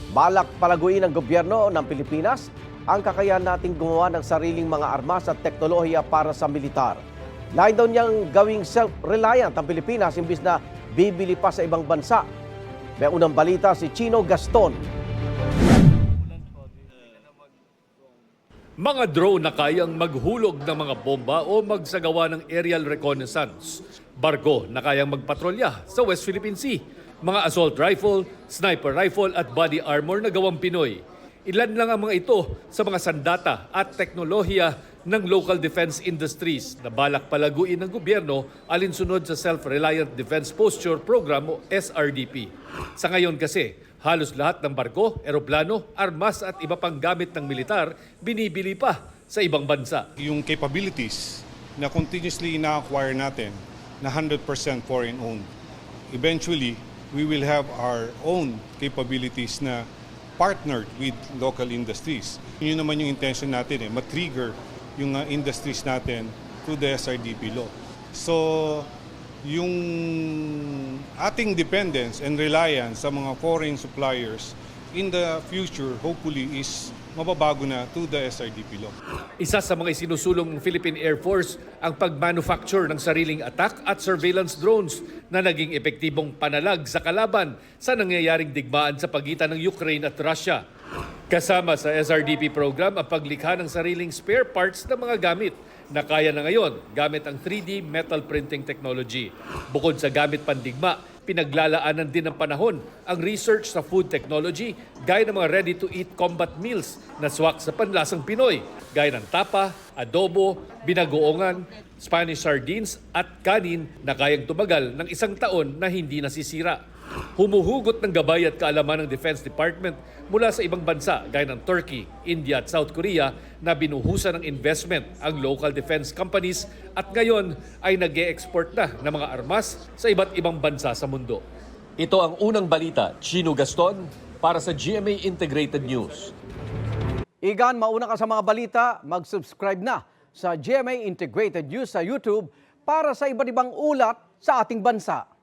Balak palaguin ng gobyerno ng Pilipinas ang kakayahan nating gumawa ng sariling mga armas at teknolohiya para sa militar. Lain daw niyang gawing self-reliant ang Pilipinas imbis na bibili pa sa ibang bansa. May unang balita si Chino Gaston. Mga drone na kayang maghulog ng mga bomba o magsagawa ng aerial reconnaissance. Barko na kayang magpatrolya sa West Philippine Sea. Mga assault rifle, sniper rifle at body armor na gawang Pinoy. Ilan lang ang mga ito sa mga sandata at teknolohiya ng local defense industries na balak palaguin ng gobyerno alinsunod sa Self-Reliant Defense Posture Program o SRDP. Sa ngayon kasi, halos lahat ng barko, eroplano, armas at iba pang gamit ng militar binibili pa sa ibang bansa. Yung capabilities na continuously na-acquire natin na 100% foreign owned. Eventually, we will have our own capabilities na partnered with local industries. Yun naman yung intention natin, matrigger yung industries natin through the SRDP law. So, yung ating dependence and reliance sa mga foreign suppliers in the future, hopefully, is mababago na to the SRDP law. Isa sa mga isinusulong ng Philippine Air Force ang pag-manufacture ng sariling attack at surveillance drones na naging epektibong panalag sa kalaban sa nangyayaring digmaan sa pagitan ng Ukraine at Russia. Kasama sa SRDP program ang paglikha ng sariling spare parts ng mga gamit na kaya na ngayon gamit ang 3D metal printing technology. Bukod sa gamit pandigma, pinaglalaanan din ng panahon ang research sa food technology gaya ng mga ready-to-eat combat meals na swak sa panlasang Pinoy, gaya ng tapa, adobo, binagoongan, Spanish sardines at kanin na kayang tumagal ng 1 taon na hindi nasisira. Humuhugot ng gabay at kaalaman ng Defense Department mula sa ibang bansa gaya ng Turkey, India at South Korea na binuhusan ng investment ang local defense companies at ngayon ay nag-e-export na ng mga armas sa iba't ibang bansa sa mundo. Ito ang unang balita, Chino Gaston, para sa GMA Integrated News. Igan, mauna ka sa mga balita, mag-subscribe na sa GMA Integrated News sa YouTube para sa iba't ibang ulat sa ating bansa.